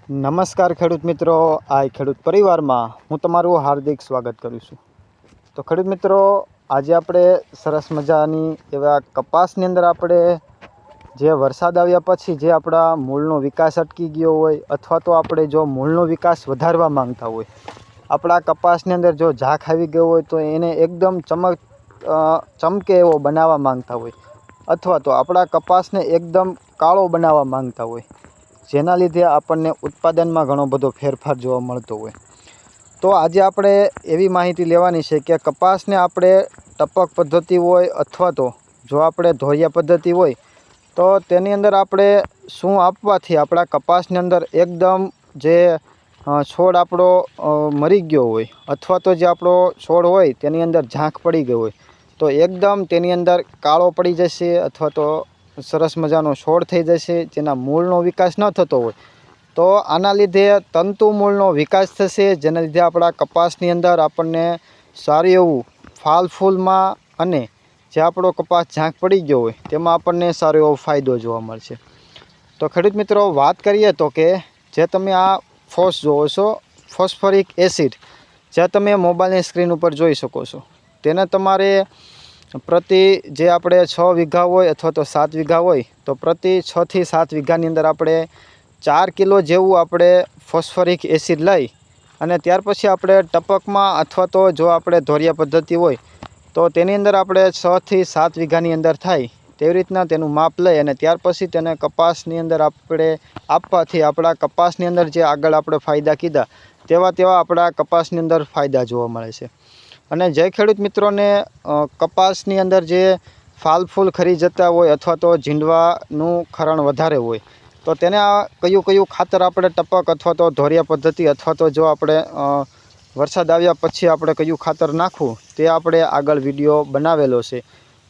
નમસ્કાર ખેડૂત મિત્રો, આ ખેડૂત પરિવારમાં હું તમારું હાર્દિક સ્વાગત કરું છું। તો ખેડૂત મિત્રો, આજે આપણે સરસ મજાની એવા કપાસની અંદર આપણે જે વરસાદ આવ્યા પછી જે આપણા મૂળનો વિકાસ અટકી ગયો હોય અથવા તો આપણે જો મૂળનો વિકાસ વધારવા માંગતા હોય, આપણા કપાસની અંદર જો ઝાંખ આવી ગયો હોય તો એને એકદમ ચમકે એવો બનાવવા માંગતા હોય અથવા તો આપણા કપાસને એકદમ કાળો બનાવવા માંગતા હોય, જેના લીધે આપણને ઉત્પાદનમાં ઘણો બધો ફેરફાર જોવા મળતો હોય, તો આજે આપણે એવી માહિતી લેવાની છે કે કપાસને આપણે ટપક પદ્ધતિ હોય અથવા તો જો આપણે ધોરિયા પદ્ધતિ હોય તો તેની અંદર આપણે શું આપવાથી આપણા કપાસની અંદર એકદમ જે છોડ આપણો મરી ગયો હોય અથવા તો જે આપણો છોડ હોય તેની અંદર ઝાંખ પડી ગયો હોય તો એકદમ તેની અંદર કાળો પડી જશે અથવા તો સરસ મજાનો છોડ થઈ જશે, જેના મૂળનો વિકાસ ન થતો હોય તો આના લીધે તંતુ મૂળનો વિકાસ થશે, જેના લીધે આપણા કપાસની અંદર આપણને સારું એવું ફાલ ફૂલમાં અને જે આપણો કપાસ ઝાંખ પડી ગયો હોય તેમાં આપણને સારો એવો ફાયદો જોવા મળશે। તો ખેડૂત મિત્રો, વાત કરીએ તો કે જે તમે આ ફોસ જોવો છો, ફોસ્ફરિક એસિડ, જે તમે મોબાઈલની સ્ક્રીન ઉપર જોઈ શકો છો, તેને તમારે પ્રતિ જે આપણે 6 વીઘા હોય અથવા તો 7 વીઘા હોય તો પ્રતિ 6 થી 7 વીઘાની અંદર આપણે 4 કિલો જેવું આપણે ફોસ્ફરિક એસિડ લઈ અને ત્યાર પછી આપણે ટપકમાં અથવા તો જો આપણે ધોરિયા પદ્ધતિ હોય તો તેની અંદર આપણે 6 થી 7 વીઘાની અંદર થાય તેવી રીતના તેનું માપ લઈ અને ત્યાર પછી તેને કપાસની અંદર આપણે આપવાથી આપણા કપાસની અંદર જે આગળ આપણે ફાયદા કીધા તેવા આપણા કપાસની અંદર ફાયદા જોવા મળે છે। અને જે ખેડૂત મિત્રોને કપાસની અંદર જે ફાલ ફૂલ ખરી જતા હોય અથવા તો ઝીંડવાનું ખરણ વધારે હોય તો તેને આ કયું ખાતર આપણે ટપક અથવા તો ધોરિયા પદ્ધતિ અથવા તો જો આપણે વરસાદ આવ્યા પછી આપણે કયું ખાતર નાખવું તે આપણે આગળ વિડીયો બનાવેલો છે,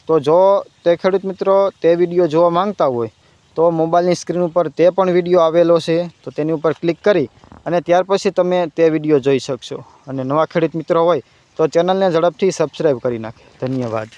તો જો તે ખેડૂત મિત્રો તે વિડીયો જોવા માંગતા હોય તો મોબાઈલની સ્ક્રીન ઉપર તે પણ વિડીયો આવેલો છે, તો તેની ઉપર ક્લિક કરી અને ત્યાર પછી તમે તે વિડીયો જોઈ શકશો। અને નવા ખેડૂત મિત્રો હોય તો ચેનલને ઝડપથી સબસ્ક્રાઈબ કરી નાખે। ધન્યવાદ।